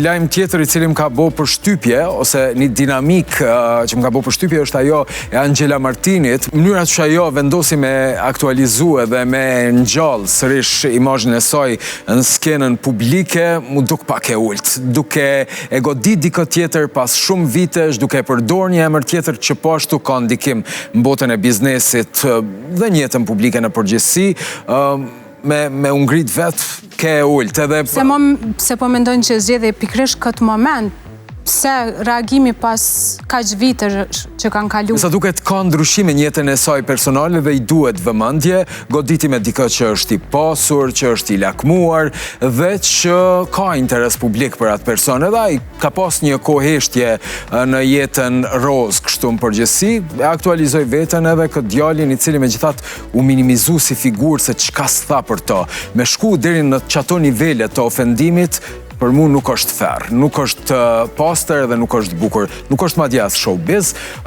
Lajm tjetër i cili më ka bo përshtypje, ose një dinamik që më ka bo përshtypje është ajo e Angela Martinit. Mënyra që ajo vendosi me aktualizu edhe me ngjall sërish imazhin e saj në skenën publike, mu duk pak e ult, duke e godit dikë tjetër pas shumë vitesh, duke përdor një emër tjetër që po ashtu ka ndikim në botën e biznesit dhe në jetën publike në përgjithësi, me ungrit vetë ke ult. Se po mendojnë që zgjedhje pikërisht këtë moment, pse reagimi pas kaq vite që kanë kaluar. Sa duket ka ndryshime në jetën e saj personale dhe i duhet vëmendje, goditi me dikë që është i pasur, që është i lakmuar dhe që ka interes publik për atë person. Edhe ai ka pas një koheshtje në jetën roz kështu në përgjithësi, e aktualizoi veten edhe këtë djalin i cili megjithatë u minimizu si figurë se çka s'tha për to. Me shku deri në çato nivele të ofendimit, për mu nuk është fair, nuk është pastër dhe nuk është bukur, nuk është madje as showbiz.